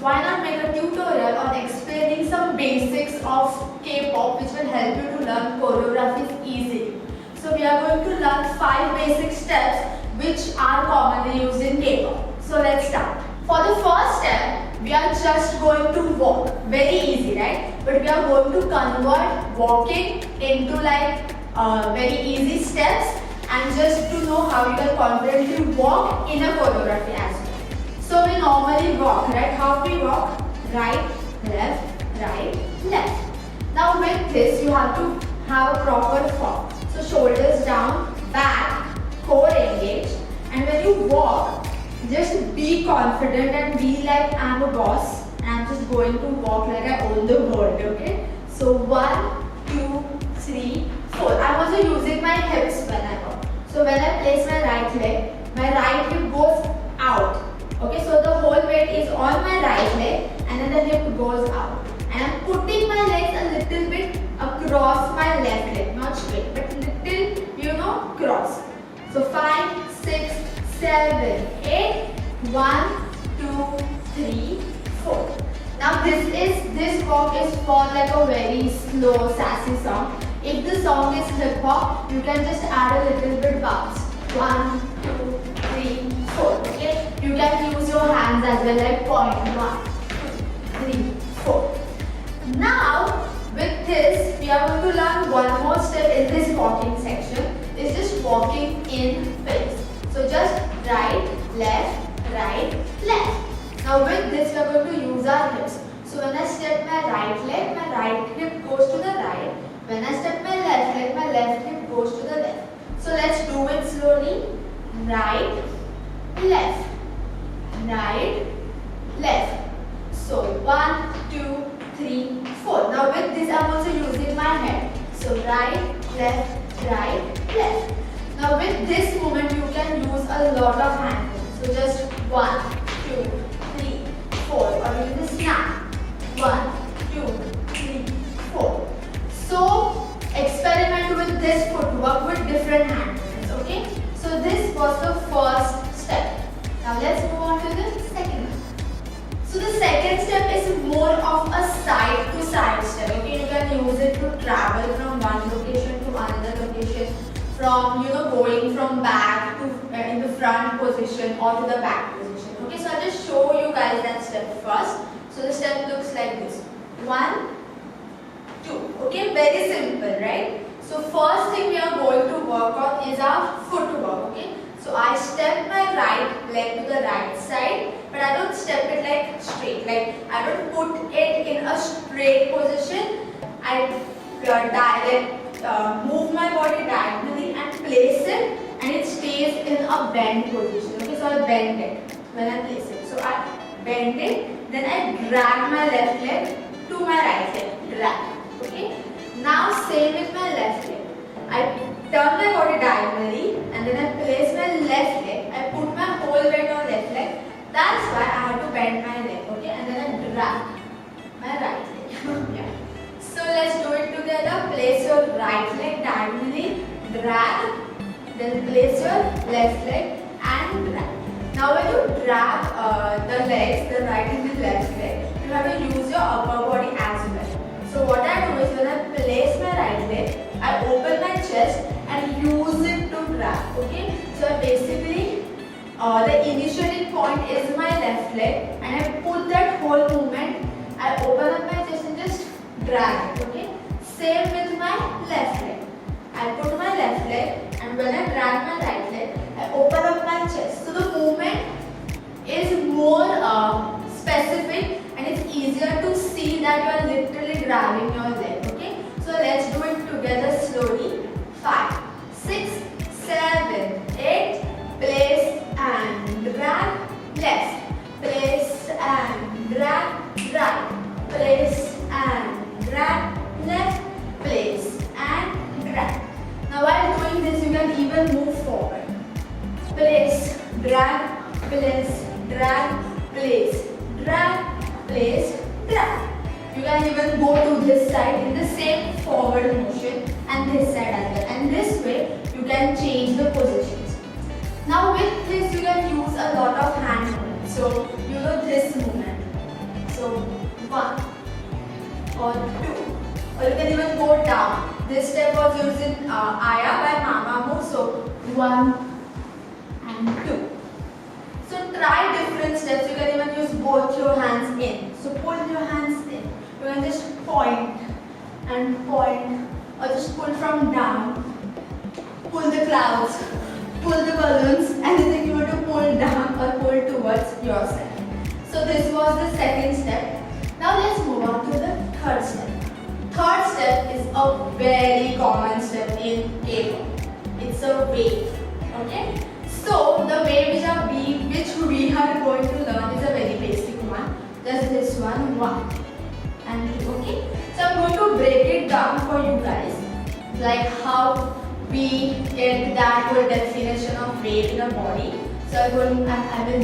why not make a tutorial on explaining some basics of K-pop which will help you to learn choreographies easily. So we are going to learn 5 basic steps which are commonly used in K-pop. So let's start. For the first step, we are just going to walk. Very easy, right? But we are going to convert walking into like very easy steps and just to know how you can confidently walk in a choreography as well. So we normally walk, right? How we walk? Right, left, right, left. Now with this, you have to have a proper form. So shoulders down, back, core engaged. And when you walk, just be confident and be like I'm a boss and I'm just going to walk like I own the world, okay? So 1, 2, 3, 4. I'm also using my hips when I walk. So when I place my right leg, my right hip goes out. Okay, so the whole weight is on my right leg and then the hip goes out. And I'm putting my legs a little bit across my left leg, not straight, but little, cross. So 5, 6, 7, 8, 1, 2, 3, 4. Now this walk is for like a very slow, sassy song. If the song is hip hop, you can just add a little bit bounce. 1, 2, 3, 4. Okay? You can use your hands as well, like point 1, 2, 3, 4. Now with this, we are going to learn one more step in this walking section. It's just walking in phase. So just right, left, right, left. Now with this, we are going to use our hips. So when I step my right leg, my right hip goes to the right. When I step my left leg, my left hip goes to the left. So let's do it slowly. Right, left, right, left. So 1, 2, 3, 4. Now with this, I'm also using my head. So right, left, left. Now with this movement, you can use a lot of hand movements. So just 1, 2, 3, 4. Or even the snap. 1, 2, 3, 4. So experiment with this footwork with different hand movements. Okay. So this was the first step. Now let's move on to the second one. So the second step is more of a side to side step. Okay, you can use it to travel from one location to another location, from going from back to in the front position or to the back position. Okay, so I'll just show you guys that step first. So the step looks like this. 1, 2. Okay, very simple, right? So first thing we are going to work on is our footwork. Okay, so I step my right leg to the right side, but I don't step it like straight. Like I don't put it in a straight position. I move my body diagonally and place it, and it stays in a bend position. Okay, so I bend it when I place it. So I bend it, then I drag my left leg to my right leg. Drag. Okay. Now same with my left leg. I turn my body diagonally and then I place my left leg. I put my whole weight on left leg. That's why I have to bend my leg. Okay, and then I drag my right leg. Yeah. So let's do it together. Place your right leg diagonally, drag, then place your left leg and drag. Now when you drag the legs, the right and the left leg, you have to use your upper body as well. So what I do is when I place my right leg, I open my chest and use it to drag. Okay, so I basically the initiating point is my left leg, and I put that whole movement. I open up my chest and just drag it. Okay, same with my left leg. I put my left leg, and when I drag my right leg, I open up my chest. So the movement is more specific, and it's easier to see that you are literally dragging your leg. Okay, so let's do it together slowly. 5, 6, 7, 8. Place and drag left. Place and drag right. Place and drag left. Place and drag. Now while doing this, you can even move forward. Place, drag, place, drag, place, drag, place, drag. You can even go to this side in the same forward motion and this side as well. And this way, you can change the positions. Now with this, you can use a lot of hand movement. So, this movement. So 1 or 2, or you can even go down. This step was used in Aya by Mamamoo. So 1 and 2. So try different steps. You can even use both your hands in. So pull your hands in. You can just point and point, or just pull from down. Pull the clouds, pull the balloons, anything you want to pull down or pull towards yourself. So this was the second step. Now let's move on to the third step. Third step is a very common step in Kpop. It's a wave. Okay? So the wave which we are going to learn is a very basic one. Just this one, 1 and 2. Okay? So I'm going to break it down for you guys, like how we get that whole definition of wave in a body. So I will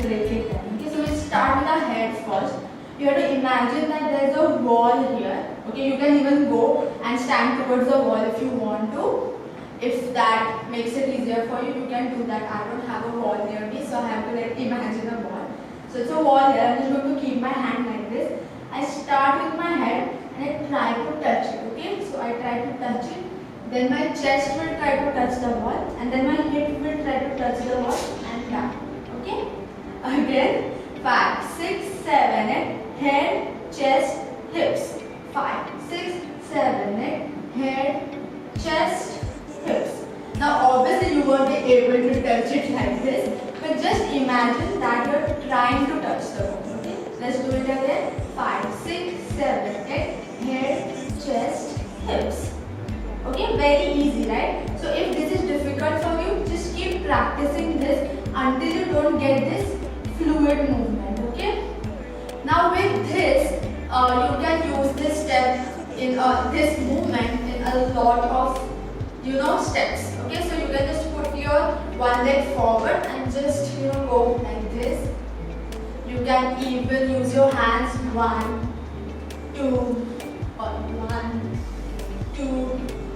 break it down. Okay, so we start with our head first. You have to imagine that there is a wall here. Okay, you can even go and stand towards the wall if you want to. If that makes it easier for you, you can do that. I don't have a wall near me, so I have to imagine a wall. So it's a wall here. I'm just going to keep my hand like this. I start with my head and I try to touch it. Okay, so I try to touch it. Then my chest will try to touch the wall, and then my hip will try to touch the wall, and down. Okay? Again, 5, 6, 7, 8. Head, chest, hips. 5, 6, 7, 8. Head, chest, hips. Now obviously you won't be able to touch it like this, but just imagine that you're trying to touch the wall. Okay? Let's do it again. 5, 6, 7, 8. Head, chest, hips. Okay, very easy, right? So if this is difficult for you, just keep practicing this until you don't get this fluid movement. Okay. Now with this, you can use this step in this movement in a lot of steps. Okay, so you can just put your one leg forward and just go like this. You can even use your hands 1, 2, or 1, 2.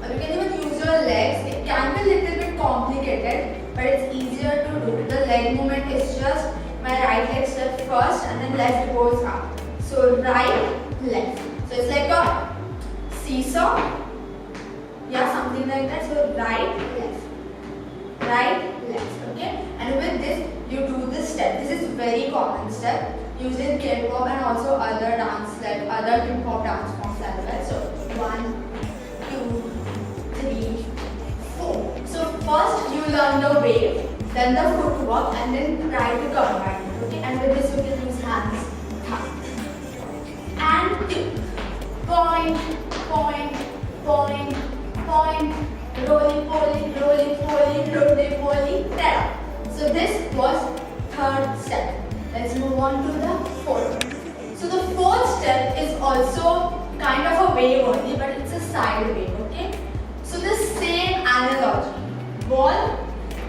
Or you can even use your legs. It can be a little bit complicated, but it's easier to do. The leg movement is just my right leg steps first and then left goes up. So right, left. So it's like a seesaw. Yeah, something like that. So right, left. Right, left. Okay. And with this, you do this step. This is very common step used in Kpop and also other dance, like other hip hop dance forms as well. So 1, 2, 3, 4. So first you learn the wave, then the footwork, and then try to combine it. Okay, and with this you can use hands, thumb, and tip. Point, point, point, point. Roly poly, roly poly, roly poly. There. So this was third step. Let's move on to the fourth. So the fourth step is also kind of a wave only, but it's a side wave. Okay. So the same analogy. Ball,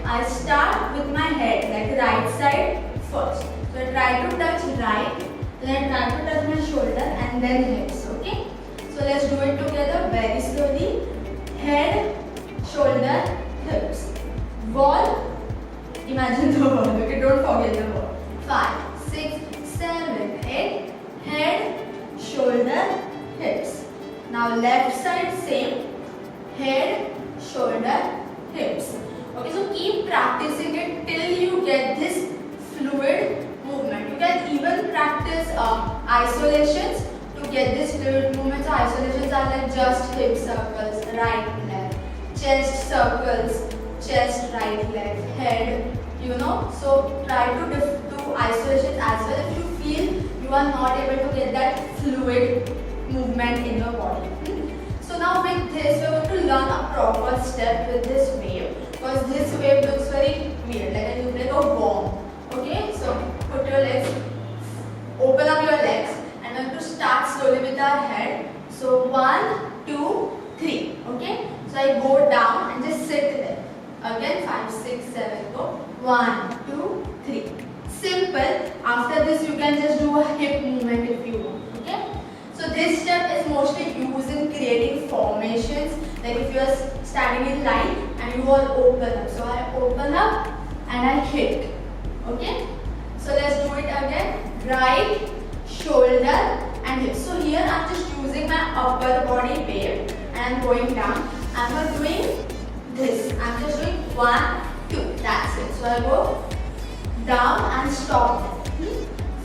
I start with my head, like right side first. So I try to touch right, then I try to touch my shoulder and then hips. Okay. So let's do it together very slowly. Head, shoulder, hips. Ball, imagine the ball. Okay, don't forget the ball. 5, 6, 7, 8. Head, shoulder, hips. Now left side same. Head, shoulder, hips. Okay, so keep practicing it till you get this fluid movement. You can even practice isolations to get this fluid movement. So isolations are like just hip circles, right, left, chest circles, chest, right, left, head. So try to do isolations as well if you feel you are not able to get that fluid movement in your body. So now with this, we are going to learn a proper step with this wave, because this wave looks very weird, like a worm. Okay, so put your legs, open up your legs, and we're going to start slowly with our head. So 1, 2, 3. Okay, so I go down and just sit there. Again 5, 6, 7, go. 1, 2, 3. Simple. After this, you can just do a hip movement if you want. Okay. So this step is mostly used in creating formations, like if you are standing in line and you are open up. So I open up and I hit. Okay. So let's do it again. Right, shoulder and hip. So here I'm just using my upper body wave and I'm going down. I'm not doing this. I'm just doing 1, 2. That's it. So I go down and stop.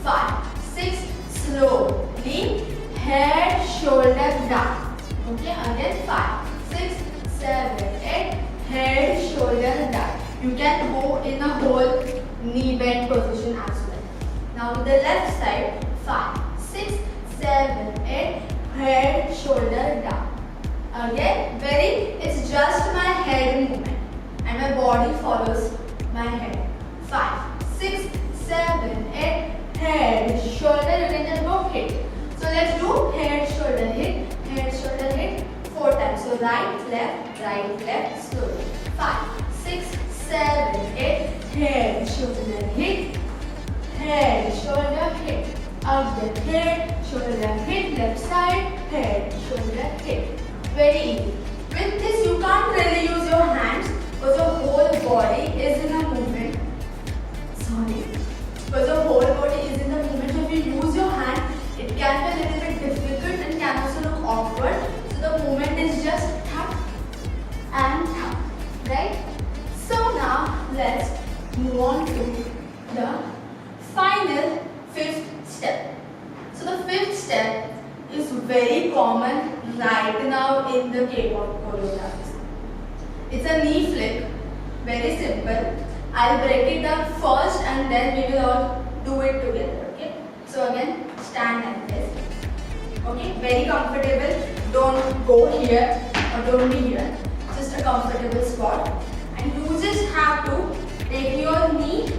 5, 6, slowly, head, shoulder, down. Okay, again 5, 6, 7, 8, head, shoulder, down. You can go in a whole knee bend position as well. Now to the left side, 5, 6, 7, 8, head, shoulder, down. Again, it's just my head movement and my body follows my head. 5, 6, 7, 8, head, shoulder, you can just go hit. So let's do head, shoulder, hit 4 times. So right, left, slowly. 5, 6, 7, 8, head, shoulder, hit, head, shoulder, hit. Again, head, shoulder, hit, left side, head, shoulder, hit. Very easy. With this, you can't really use your hands because your whole body is in a movement. Because your whole body is in the movement. So if you use your hand, it can be a little bit difficult and can also look awkward. So the movement is just tap and tap, right? So now let's move on to the final 5th step. So the 5th step is very common right now in the Kpop choreography. It's a knee flick, very simple. I'll break it down first and then we will all do it together, okay? So again, stand like this. Okay, very comfortable. Don't go here or don't be here. Just a comfortable spot. And you just have to take your knee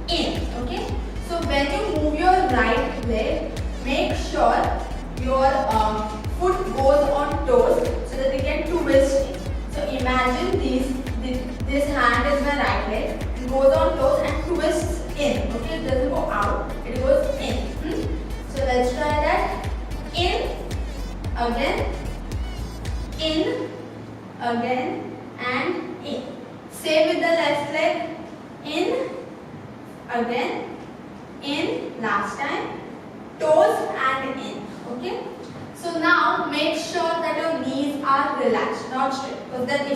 in, okay? So when you move your right leg, make sure your foot goes on toes so that you can twist it. So imagine this hand is my right leg, it goes on toes and twists in, okay? It doesn't go out, it goes in. So let's try that. In, again, and in. Same with the left leg. In, again, in, last time, toes and in, okay? So now make sure that your knees are relaxed, not straight, because then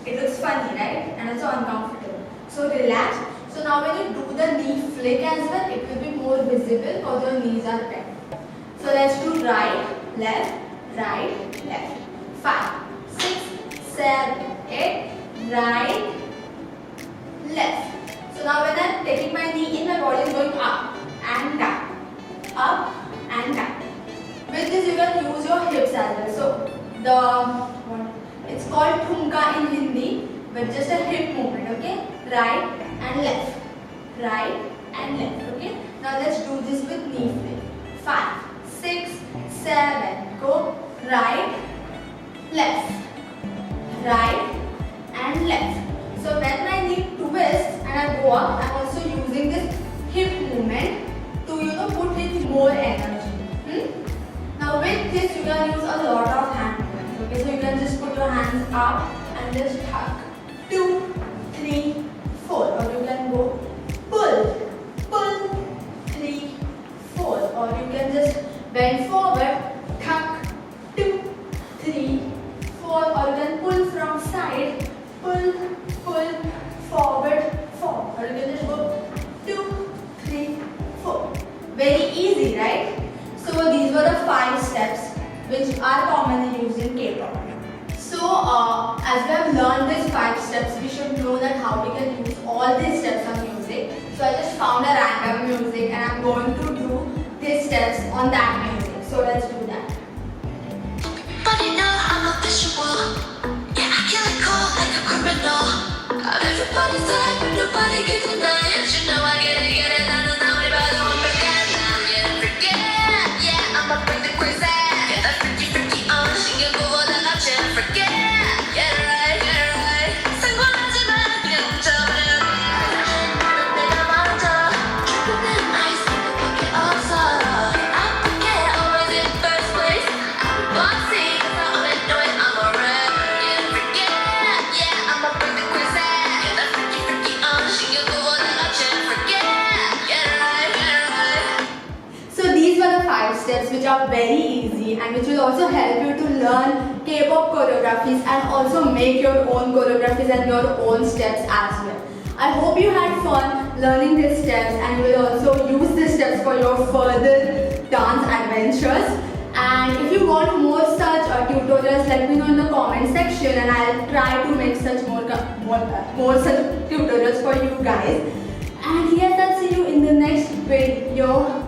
it looks funny, right? And also uncomfortable. So relax. So now when you do the knee flick as well, it will be more visible because your knees are bent. So let's do right, left, 5, 6, 7, 8, right, left. So now when I'm taking my knee in, my body is going up and down, up and down. With this you can use your hips as well. So it's called thumka in Hindi, but just a hip movement, okay? Right and left, okay? Now let's do this with knee flick. 5, 6, 7, go right, left, and left. So when my knee twists and I go up, I'm also using this hip movement to put in more energy. Now with this you can use a lot of hand movements. Okay, so you can just put your hands up and just hug. 2, 3, 4, or you can go pull, 3, 4, or you can just bend forward, tuck, 2, 3, 4, or you can pull from side, pull, forward, or you can just go 2, 3, 4. Very easy, right? So these were the 5 steps which are commonly used in Kpop. So as we have learned these 5 steps, we should know that how we can use all these steps on music. So I just found a random music and I'm going to do these steps on that music. So let's do that. But you know I'm a visual. Yeah, I kill it cold like a criminal. Everybody's type, nobody can deny it. You know I get it, I don't know about the one forget now. Yeah, forget. Yeah, I'ma bring the crazy. Yeah, that freaky on. She can go all that out, yeah, forget. Get it right. 상관하지만 그냥 훔쳐버려. 내가 먼저 주변은 아이스 밖에 없어. I forget, always in first place. I'm bossy, 'cause I only know it, I'm alright. Yeah, forget. Yeah, I'ma bring the crazy. Yeah, that freaky on. She can go all that out, yeah, forget. are very easy and which will also help you to learn K-pop choreographies and also make your own choreographies and your own steps as well. I hope you had fun learning these steps and you will also use these steps for your further dance adventures. And if you want more such tutorials, let me know in the comment section and I'll try to make such more such tutorials for you guys. And yes, I'll see you in the next video.